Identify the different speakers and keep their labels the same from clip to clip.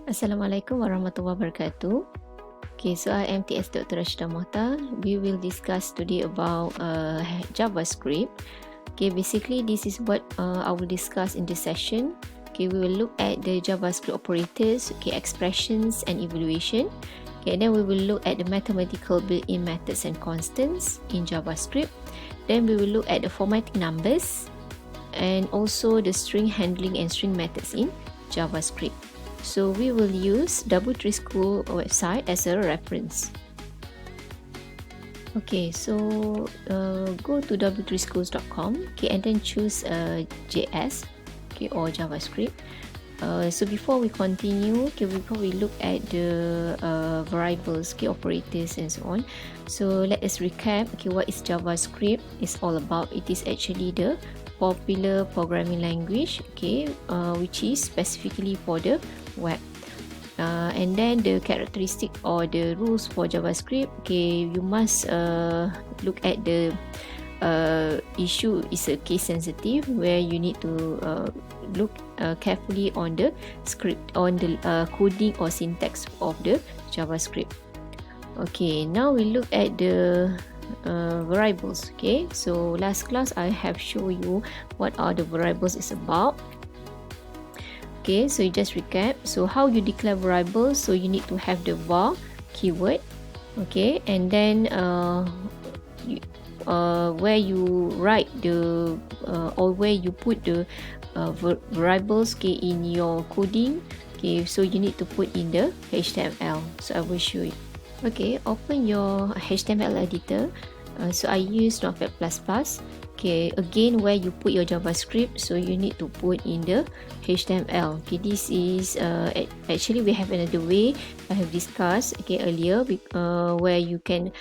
Speaker 1: Assalamualaikum warahmatullahi wabarakatuh. Okay, so I am TS Dr. Rashida Mohta. We will discuss today about JavaScript. Okay, basically this is what I will discuss in this session. Okay, we will look at the JavaScript operators, okay, expressions and evaluation. Okay, then we will look at the mathematical built-in methods and constants in JavaScript. Then we will look at the formatting numbers and also the string handling and string methods in JavaScript. So we will use W3 School website as a reference. Okay, so go to w3schools.com, okay, and then choose JS, okay, or JavaScript. So before we continue, okay, before we look at the variables, okay, operators and so on. So let us recap. Okay, what is JavaScript is all about? It is actually the popular programming language, okay, which is specifically for the web. And then the characteristic or the rules for JavaScript, okay, you must look at the issue is a case sensitive, where you need to look carefully on the script, on the coding or syntax of the JavaScript. Okay, now we look at the variables. Okay, so last class I have shown you what are the variables is about. Okay, so you just recap. So how you declare variables? So you need to have the var keyword, okay, and then where you write the or where you put the variables, okay, in your coding. Okay, so you need to put in the HTML. So I will show you. Okay, open your HTML editor. So I use Notepad++. Okay, again, where you put your JavaScript, so you need to put in the HTML. Okay, this is actually we have another way I have discussed, okay, earlier, where you can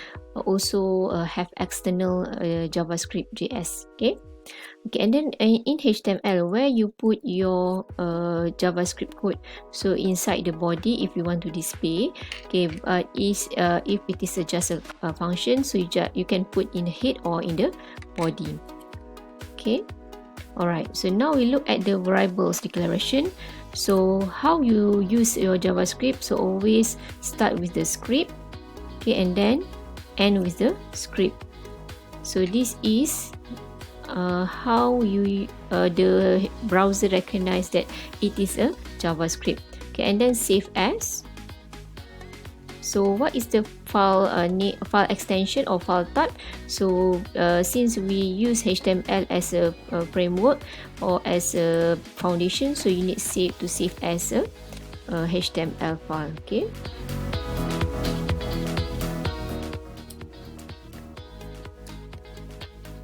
Speaker 1: also have external JavaScript JS. Okay. Okay, and then in HTML, where you put your JavaScript code, so inside the body, if you want to display, okay, if it is just a function, so you can put in the head or in the body. Okay, alright, so now we look at the variables declaration. So how you use your JavaScript? So always start with the script, okay, and then end with the script. So this is how you the browser recognize that it is a JavaScript. Okay, and then save as. So what is the file file extension or file type? So since we use HTML as a framework or as a foundation, so you need to save as a HTML file. Okay.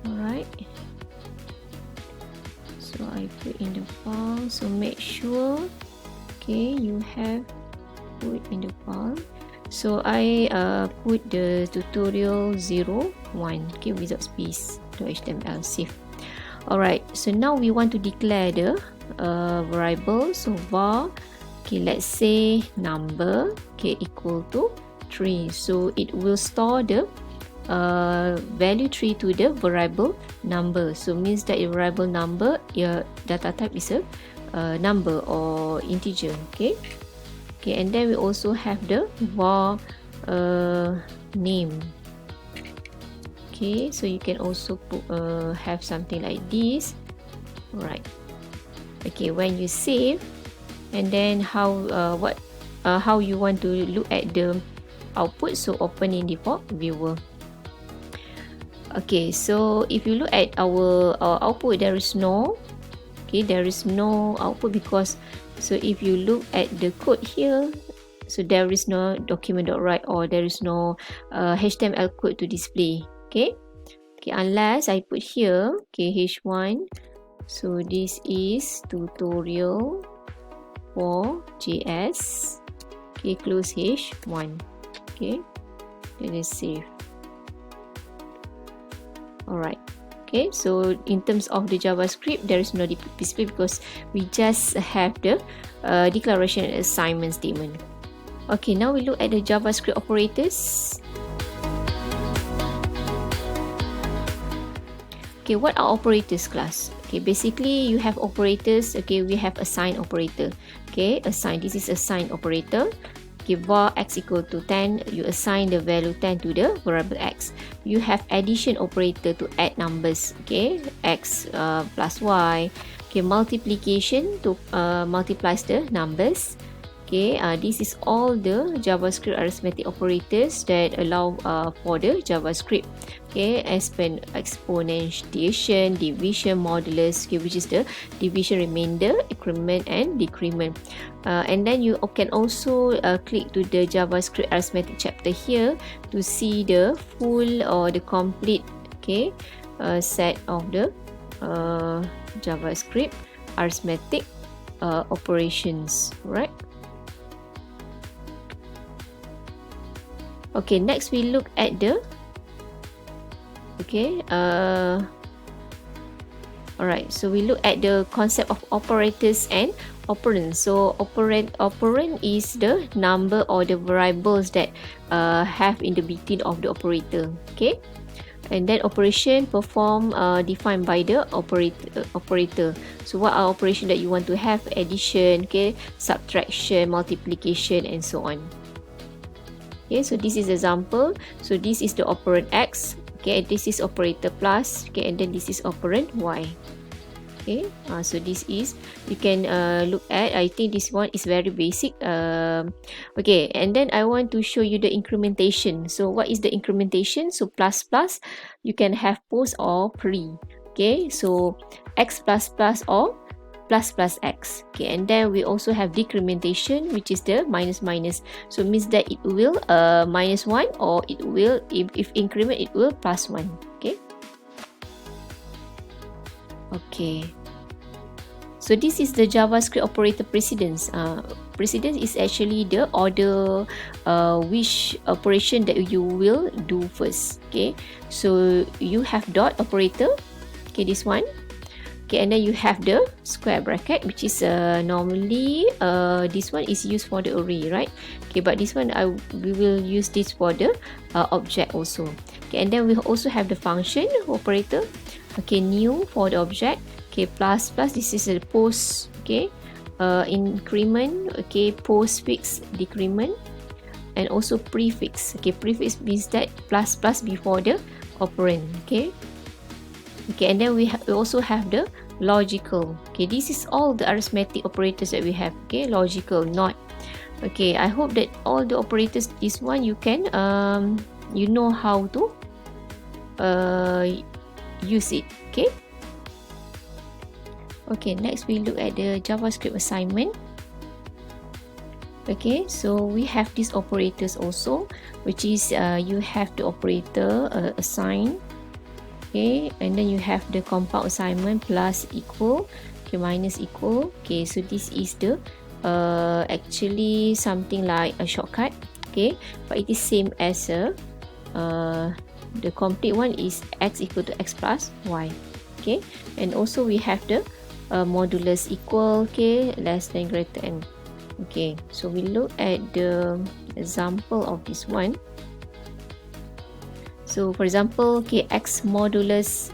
Speaker 1: Alright. So I put in the file. So make sure, okay, you have put in the file. So I put the tutorial 01, okay, without space, to HTML, save. Alright, so now we want to declare the variable. So var, okay, let's say number, okay, equal to 3. So it will store the value 3 to the variable number. So means that your variable number, your data type is a number or integer. Okay. Okay, and then we also have the var name. Okay, so you can also put, have something like this. Right. Okay, when you save, and then how you want to look at the output. So open in default viewer. Okay, so if you look at our output, there is no, okay, there is no output because, so if you look at the code here, so there is no document.write or there is no HTML code to display. Okay, okay, unless I put here, okay, h1. So this is tutorial for JS. Okay, close h1. Okay, let us save. Alright. Okay, so in terms of the JavaScript, there is no display because we just have the declaration and assignment statement. Okay, now we look at the JavaScript operators. Okay, what are operators class? Okay, basically you have operators. Okay, we have assign operator. Okay, assign, this is assign operator. Okay, var x equal to 10, you assign the value 10 to the variable x. You have addition operator to add numbers. Okay, x plus y. Okay, multiplication to multiplies the numbers. Okay, this is all the JavaScript arithmetic operators that allow for the JavaScript. Okay, exponentiation, division, modulus, okay, which is the division, remainder, increment and decrement. And then you can also click to the JavaScript arithmetic chapter here to see the full or the complete, okay, set of the JavaScript arithmetic operations, right? Okay, next we look at the alright, so we look at the concept of operators and operand. So operand is the number or the variables that have in the between of the operator. Okay, and then operation perform defined by the operator. So what are operation that you want to have? Addition, okay, subtraction, multiplication and so on. Okay, so this is example. So this is the operand x. Okay, this is operator plus. Okay, and then this is operand y. Okay, so this is, you can look at, I think this one is very basic. Okay, and then I want to show you the incrementation. So what is the incrementation? So plus plus, you can have post or pre. Okay, so x plus plus or plus plus x. Okay, and then we also have decrementation, which is the minus minus. So it means that it will minus 1, or it will, if increment, it will plus 1. Okay. Okay. So this is the JavaScript operator precedence. Precedence is actually the order which operation that you will do first. Okay. So you have dot operator. Okay, this one. Okay, and then you have the square bracket, which is normally this one is used for the array, right? Okay, but this one we will use this for the object also. Okay, and then we also have the function operator. Okay, new for the object. Okay, plus plus, this is the post. Okay, increment. Okay, postfix, decrement, and also prefix. Okay, prefix means that plus plus before the operand. Okay. Okay, and then we also have the logical. Okay, this is all the arithmetic operators that we have. Okay, logical, not. Okay, I hope that all the operators, this one you can you know how to use it. Okay. Okay, next we look at the JavaScript assignment. Okay, so we have these operators also, which is you have the operator assign. Okay, and then you have the compound assignment, plus equal, okay, minus equal. Okay, so this is the actually something like a shortcut. Okay, but it is same as the complete one is x equal to x plus y. Okay, and also we have the modulus equal, okay, less than, greater than. Okay, so we look at the example of this one. So for example, okay, x modulus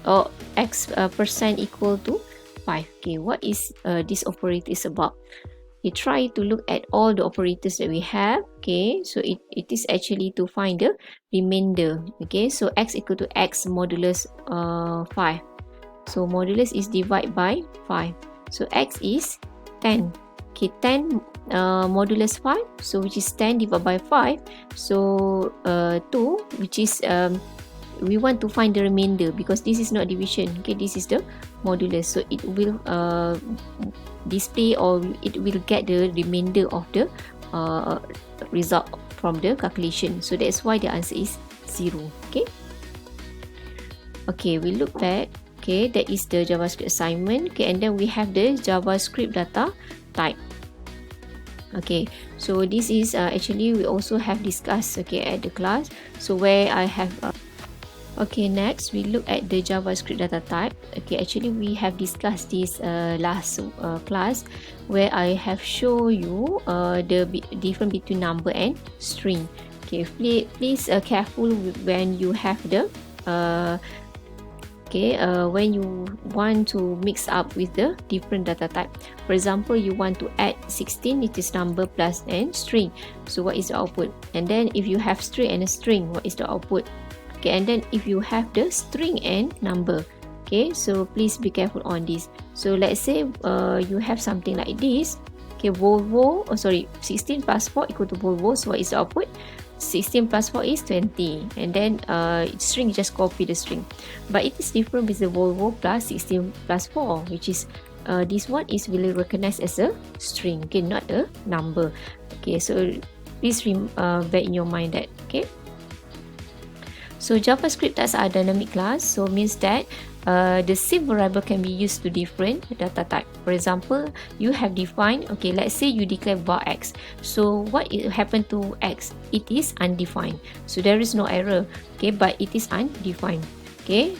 Speaker 1: or x percent equal to 5. Okay, what is this operator is about? We try to look at all the operators that we have. Okay, so it is actually to find the remainder. Okay, so x equal to x modulus 5. So modulus is divided by 5. So x is 10. Okay, 10 modulus 5, so which is 10 divided by 5. So 2, which is we want to find the remainder because this is not division. Okay, this is the modulus, so it will display, or it will get the remainder of the result from the calculation. So that's why the answer is 0. Okay. Okay, we look back. Okay, that is the JavaScript assignment. Okay, and then we have the JavaScript data type. Okay, so this is actually we also have discussed, okay, at the class. So where I have okay, next we look at the JavaScript data type. Okay, actually we have discussed this last class, where I have shown you the difference between number and string. Okay, please careful when you have the okay, when you want to mix up with the different data type. For example, you want to add 16, it is number plus and string. So what is the output? And then if you have string and a string, what is the output? Okay, and then if you have the string and number, okay, so please be careful on this. So let's say you have something like this. Okay, Volvo, 16 plus 4 equal to Volvo. So what is the output? 16 plus 4 is 20, and then string, just copy the string. But it is different with the Volvo plus 16 plus 4, which is this one is really recognized as a string, okay, not a number. Okay, so please bear in your mind that. Okay, so JavaScript as a dynamic class, so means that the same variable can be used to different data type. For example, you have defined, okay, let's say you declare var x. So what happened to x? It is undefined. So there is no error, okay, but it is undefined. Okay,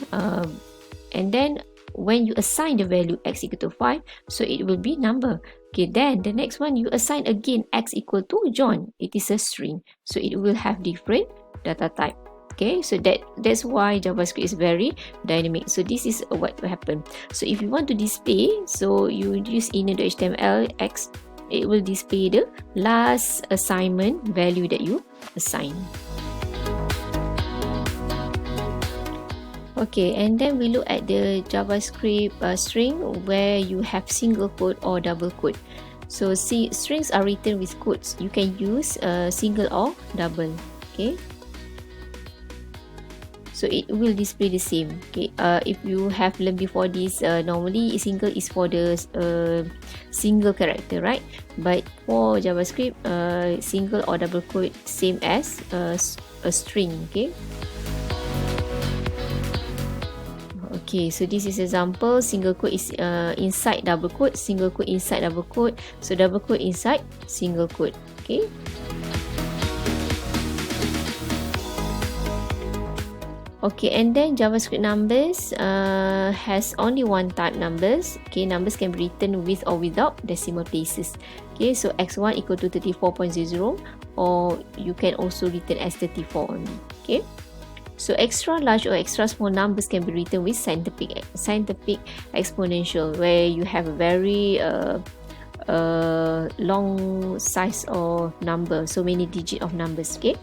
Speaker 1: and then when you assign the value x equal to 5, so it will be number. Okay, then the next one you assign again x equal to John. It is a string, so it will have different data type. Okay, so that's why JavaScript is very dynamic. So this is what will happen. So if you want to display, so you use inner.html x, it will display the last assignment value that you assign. Okay, and then we look at the JavaScript string where you have single quote or double quote. So strings are written with quotes. You can use single or double. Okay, so it will display the same. Okay, if you have learned before this, normally single is for the single character, right? But for JavaScript, single or double quote same as a string. Okay. Okay, so this is example. Single quote is inside double quote, single quote inside double quote, so double quote inside single quote. Okay. Okay, and then JavaScript numbers has only one type, numbers. Okay, numbers can be written with or without decimal places. Okay, so x1 equal to 34.00, or you can also written as 34 only. Okay, so extra large or extra small numbers can be written with scientific exponential, where you have a very long size or number, so many digit of numbers. Okay.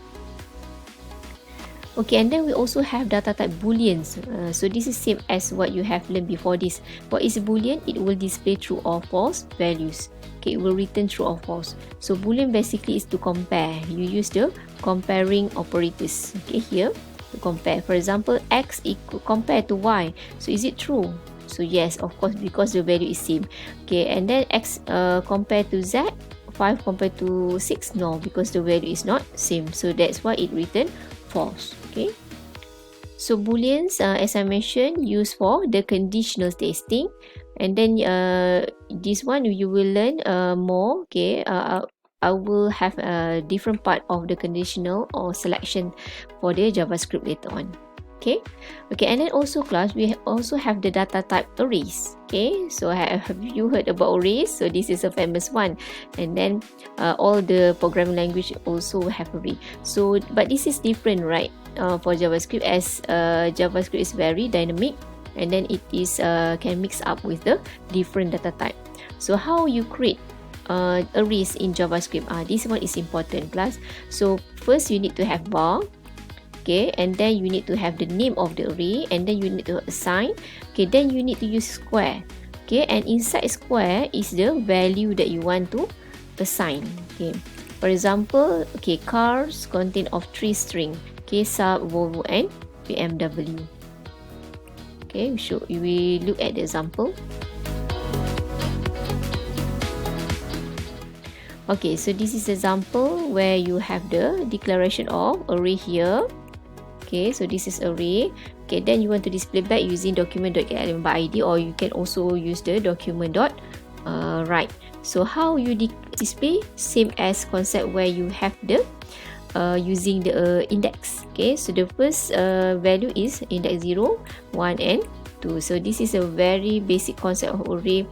Speaker 1: Okay, and then we also have data type Booleans. So this is same as what you have learned before this. What is a Boolean? It will display true or false values. Okay, it will return true or false. So Boolean basically is to compare. You use the comparing operators. Okay, here to compare. For example, x equal compared to y. So is it true? So yes, of course, because the value is same. Okay, and then x compared to z, 5 compared to 6, no, because the value is not same. So that's why it returned false. Okay, so Booleans, as I mentioned, used for the conditional testing, and then this one you will learn more. Okay, I will have a different part of the conditional or selection for the JavaScript later on. Okay, and then also class, we also have the data type arrays. Okay, so have you heard about arrays? So this is a famous one, and then all the programming language also have array. So but this is different, right? For JavaScript, as JavaScript is very dynamic, and then it is can mix up with the different data type. So how you create arrays in JavaScript? This one is important, class. So first you need to have var. Okay, and then you need to have the name of the array, and then you need to assign. Okay, then you need to use square. Okay, and inside square is the value that you want to assign. Okay, for example, okay, cars contain of 3 string. Okay, Saab, Volvo, and BMW. Okay, we look at the example. Okay, so this is example where you have the declaration of array here. Okay, so this is array. Okay, then you want to display back using document.getElementById, or you can also use the document.write. So how you display? Same as concept where you have the using the index. Okay, so the first value is index 0, 1, and 2. So this is a very basic concept of array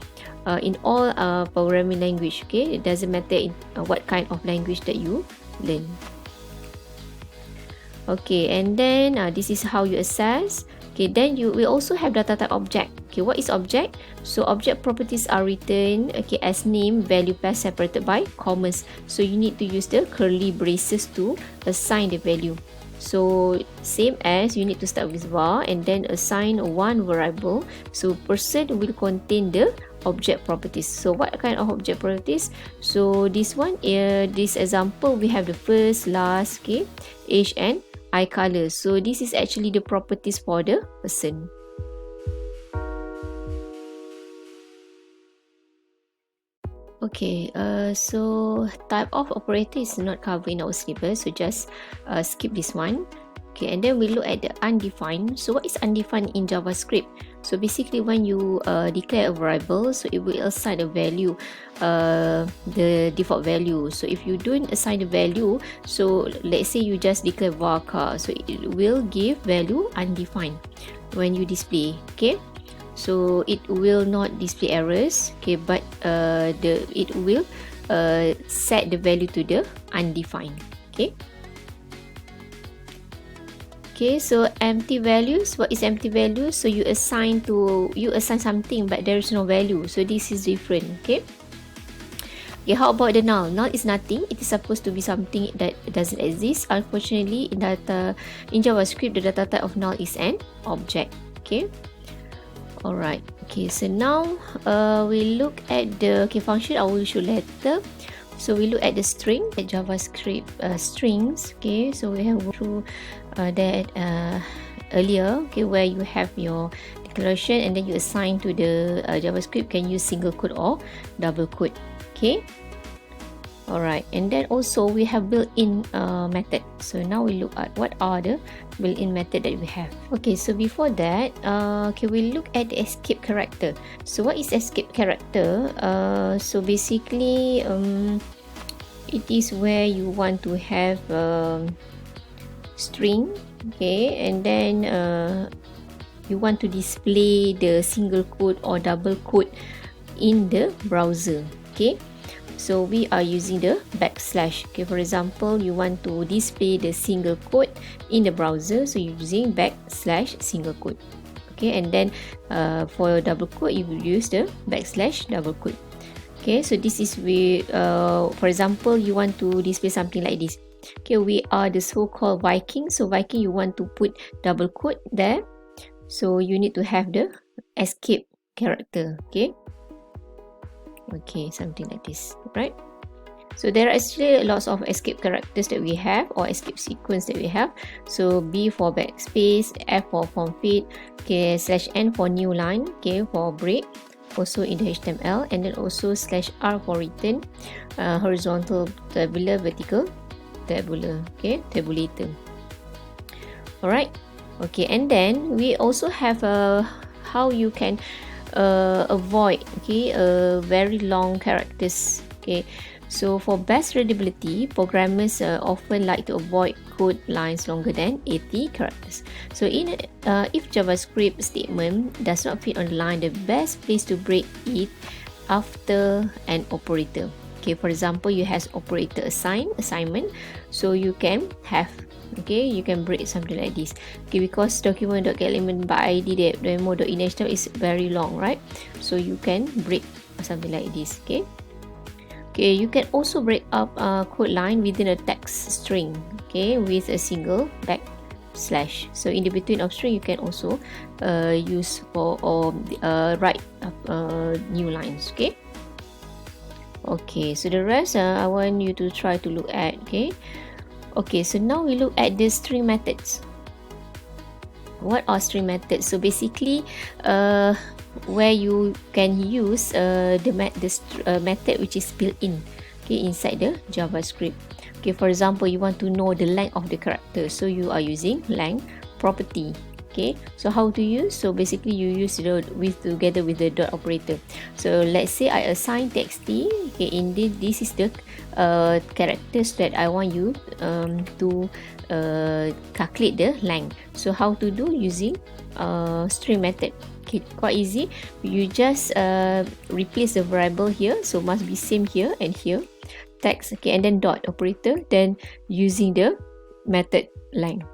Speaker 1: in all programming language. Okay, it doesn't matter in what kind of language that you learn. Okay, and then this is how you access. Okay, then we also have data type object. Okay, what is object? So object properties are written, okay, as name, value pair separated by commas. So you need to use the curly braces to assign the value. So same as you need to start with var and then assign one variable. So person will contain the object properties. So what kind of object properties? So this one, this example, we have the first, last, okay, age and eye color. So this is actually the properties for the person. Okay, so type of operator is not covered in our syllabus, so just skip this one. Okay, and then we look at the undefined. So what is undefined in JavaScript? So basically when you declare a variable, so it will assign a value, the default value. So if you don't assign the value, so let's say you just declare varchar, so it will give value undefined when you display. Okay, so it will not display errors, okay, but it will set the value to the undefined. Okay. Okay, so empty values. What is empty value? So you assign something, but there is no value. So this is different. Okay. Okay, how about the null? Null is nothing. It is supposed to be something that doesn't exist. Unfortunately, in JavaScript, the data type of null is an object. Okay. Alright. Okay, so now we look at the function I will show later. So we look at the string, at JavaScript strings. Okay, so we have through that earlier. Okay, where you have your declaration and then you assign to the JavaScript, can use single quote or double quote. Okay. Alright, and then also we have built-in method. So now we look at what are the built-in method that we have. Okay, so before that, okay, we look at the escape character. So what is escape character? So basically, it is where you want to have string, okay, and then you want to display the single quote or double quote in the browser. Okay. So we are using the backslash. Okay, for example, you want to display the single quote in the browser, so you're using backslash single quote. Okay, and then for double quote, you will use the backslash double quote. Okay, so this is for example, you want to display something like this. Okay, we are the so-called Viking. So Viking, you want to put double quote there. So you need to have the escape character. Okay. Okay, something like this, right? So there are actually lots of escape characters that we have, or escape sequence that we have. So B for backspace, F for form fit, okay, /N for new line, okay, for break, also in the HTML, and then also /R for return, horizontal tabular, vertical tabular, okay, tabulator. Alright, okay, and then we also have how you can avoid, okay, very long characters. Okay, so for best readability, programmers often like to avoid code lines longer than 80 characters. So if JavaScript statement does not fit on the line, the best place to break it after an operator. Okay, for example, you have operator assignment, so you can have, okay, you can break something like this. Okay, because document.getElement by id demo.inHTML is very long, right? So you can break something like this. Okay. Okay, you can also break up a code line within a text string. Okay, with a single backslash. So in the between of string, you can also use or write new lines. Okay. Okay, so the rest I want you to try to look at. Okay. Okay, so now we look at the string methods. What are string methods? So basically, where you can use the method which is built in, okay, inside the JavaScript. Okay, for example, you want to know the length of the character, so you are using length property. Okay, so how to use? So basically, you use together with the dot operator. So let's say I assign txt. Okay, indeed, this is the characters that I want you to calculate the length. So how to do? Using string method. Okay, quite easy. You just replace the variable here, so must be same here and here. Text, okay, and then dot operator. Then using the method length.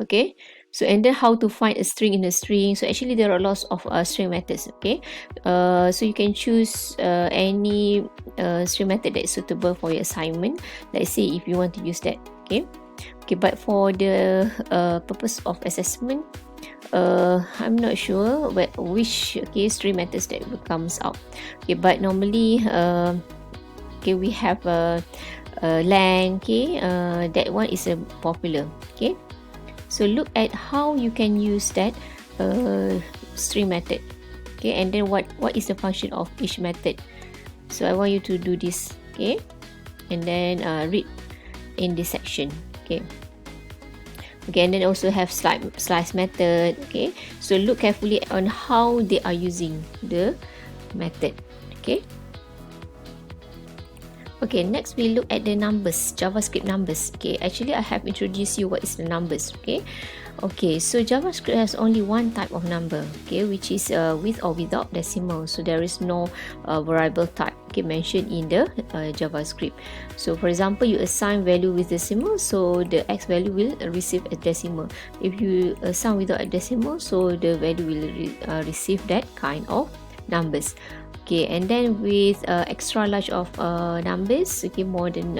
Speaker 1: Okay, So and then how to find a string in a string. So actually there are lots of string methods. Okay, so you can choose any string method that is suitable for your assignment. Let's say if you want to use that. Okay, but for the purpose of assessment, I'm not sure which string methods that comes out. Okay, but normally we have lang. That one is popular. Okay, so look at how you can use that string method. Okay, and then what is the function of each method. So I want you to do this. Okay, and then read in this section. Okay, and then also have slice method. Okay, so look carefully on how they are using the method. Okay, next we look at the numbers, JavaScript numbers. Okay, actually I have introduced you what is the numbers. Okay, so JavaScript has only one type of number, which is with or without decimal. So there is no variable type mentioned in the JavaScript. So for example, you assign value with decimal, so the x value will receive a decimal. If you assign without a decimal, so the value will receive that kind of numbers. Okay, and then with extra large of numbers, more than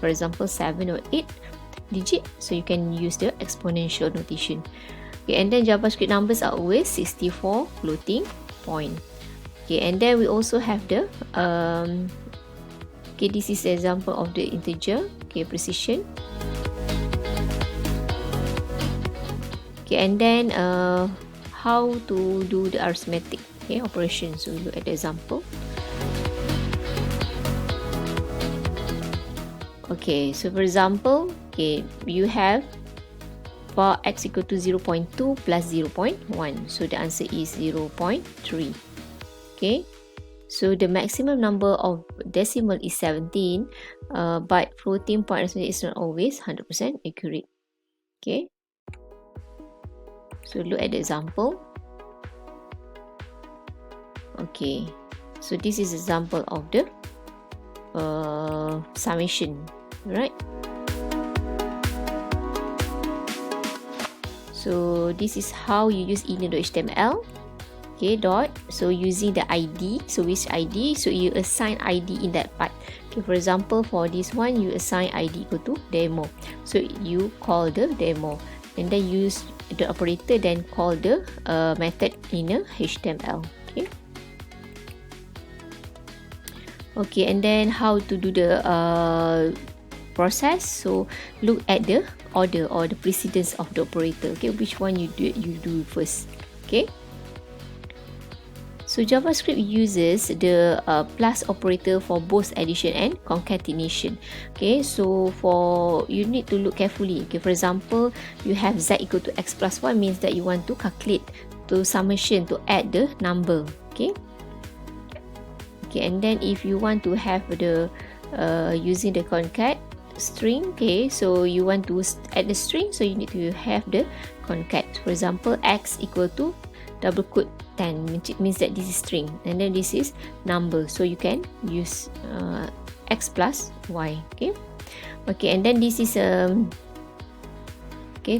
Speaker 1: for example 7 or 8 digit, so you can use the exponential notation. Okay, and then JavaScript numbers are always 64 floating point. Okay, and then we also have the this is the example of the integer precision. Okay, and then how to do the arithmetic operation. So we look at the example. Okay, so for example, you have for x equal to 0.2 plus 0.1, so the answer is 0.3. Okay, so the maximum number of decimal is 17, but floating point arithmetic is not always 100% accurate. Okay, so look at the example. Okay, so this is example of the summation, right? So this is how you use inner.html. Okay, dot. So using the ID. So which ID? So you assign ID in that part. Okay, for example, for this one, you assign ID equal to demo. So you call the demo, and then use the operator, then call the method inner HTML. Okay. Okay, and then how to do the process. So look at the order or the precedence of the operator. Okay, which one you do first. Okay, so JavaScript uses the plus operator for both addition and concatenation. Okay, so for you need to look carefully. Okay, for example, you have z equal to x plus 1 means that you want to calculate to summation to add the number. Okay. Okay, and then if you want to have the using the concat string, so you want to add the string, so you need to have the concat. For example, x equal to double quote 10, which means that this is string, and then this is number, so you can use x plus y. Okay, and then this is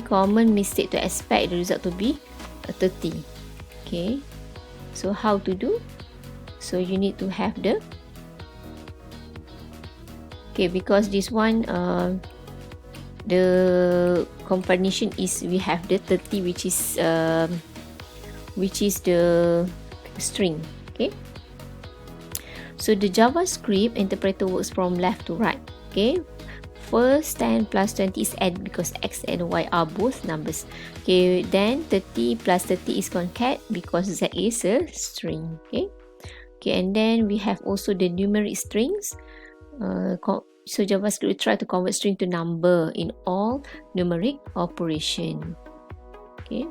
Speaker 1: common mistake to expect the result to be 30. Okay, so how to do? So you need to have the because this one the combination is we have the 30, which is the string. Okay, so the JavaScript interpreter works from left to right. Okay, first 10 plus 20 is add because x and y are both numbers. Okay, then 30 plus 30 is concat because z is a string. Okay, and then we have also the numeric strings. So JavaScript will try to convert string to number in all numeric operation. Okay,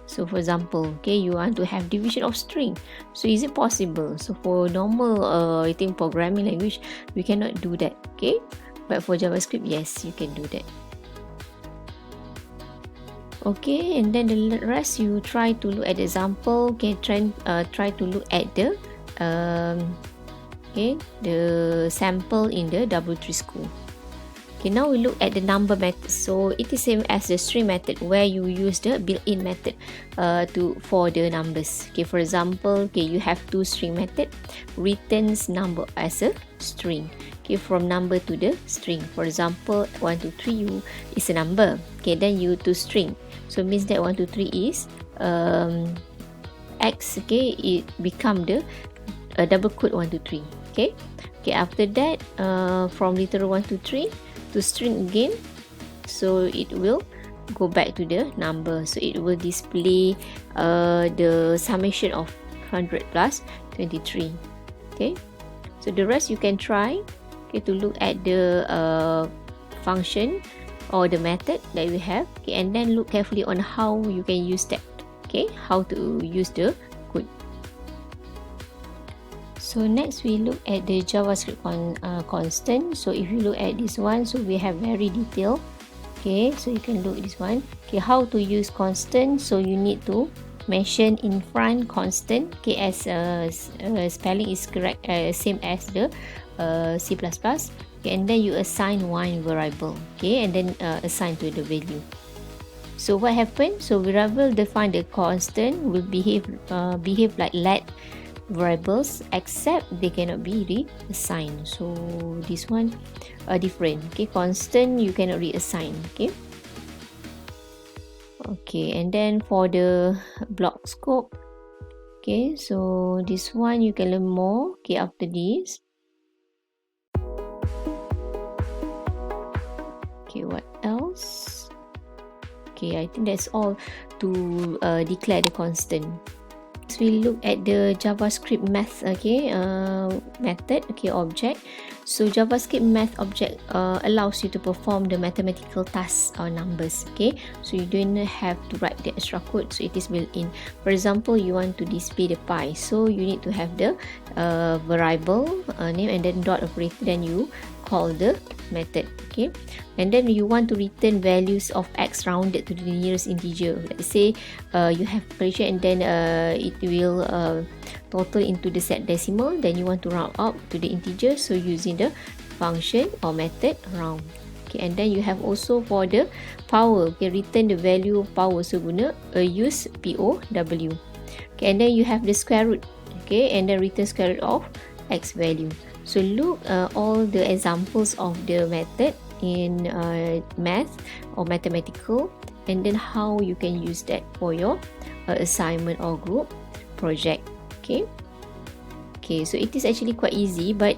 Speaker 1: so for example, you want to have division of string. So is it possible? So for normal programming language, we cannot do that. Okay, but for JavaScript, yes, you can do that. Okay, and then the rest you try to look at the example. Okay, try to look at the the sample in the W3 School. Okay, now we look at the number method. So it is same as the string method where you use the built-in method for the numbers. Okay, for example, okay, you have two string method, returns number as a string. Okay, from number to the string. For example, 1 2 3 is a number. Okay, then you to string. So means that 1 2 3 is X. Okay, it become the double quote 1 2 3. Okay. Okay, after that, from literal 1 2 3 to string again, so it will go back to the number, so it will display the summation of 100 plus 23. Okay, so the rest you can try, okay, to look at the function or the method that we have, okay, and then look carefully on how you can use that, okay, how to use the code. So next we look at the JavaScript constant. So if you look at this one, so we have very detailed. Okay, so you can look at this one. Okay, how to use constant. So you need to mention in front constant. Okay, as spelling is correct, same as the C++. Okay, and then you assign one variable. Okay, and then assign to the value. So what happened? So variable define the constant will behave like let variables, except they cannot be reassigned. So this one different. Okay, constant you cannot reassign. Okay. Okay, and then for the block scope, okay, so this one you can learn more, okay, after this. Okay, what else? Okay, I think that's all to declare the constant. We look at the JavaScript math, okay, method, okay, object. So JavaScript math object allows you to perform the mathematical tasks or numbers. Okay, so you don't have to write the extra code, so it is built in. For example, you want to display the pi, so you need to have the variable name and then dot operator, then you call the method. Okay, and then you want to return values of x rounded to the nearest integer. Let's say you have operation and then it will total into the set decimal, then you want to round up to the integer, so using the function or method round. Okay, and then you have also for the power, okay, return the value of power, so guna use POW. Okay, and then you have the square root, okay, and then return square root of x value. So look all the examples of the method in math or mathematical, and then how you can use that for your assignment or group project. Okay, okay, so it is actually quite easy, but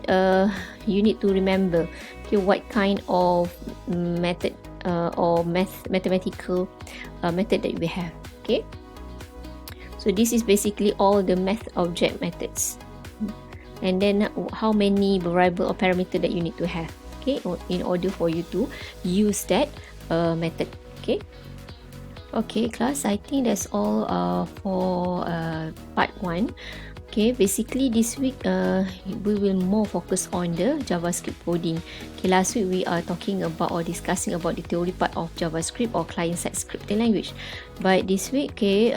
Speaker 1: you need to remember, okay, what kind of method or mathematical method that we have. Okay, so this is basically all the math object methods, and then how many variable or parameter that you need to have, okay, in order for you to use that method. Okay. Okay, class, I think that's all for part 1. Okay, basically this week we will more focus on the JavaScript coding. Okay, last week we are talking about or discussing about the theory part of JavaScript or client-side scripting language. But this week, okay,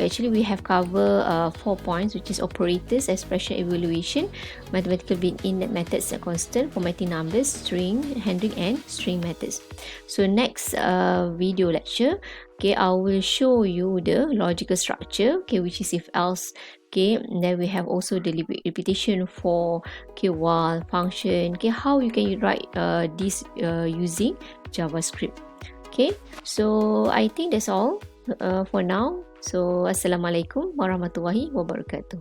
Speaker 1: actually we have covered 4 points, which is operators, expression evaluation, mathematical built-in methods and constant, formatting numbers, string handling, and string methods. So next video lecture, okay, I will show you the logical structure, okay, which is if else. Okay, and then we have also the repetition for, okay, while, function, okay, how you can write this using JavaScript. Okay, so I think that's all for now. So Assalamualaikum warahmatullahi wabarakatuh.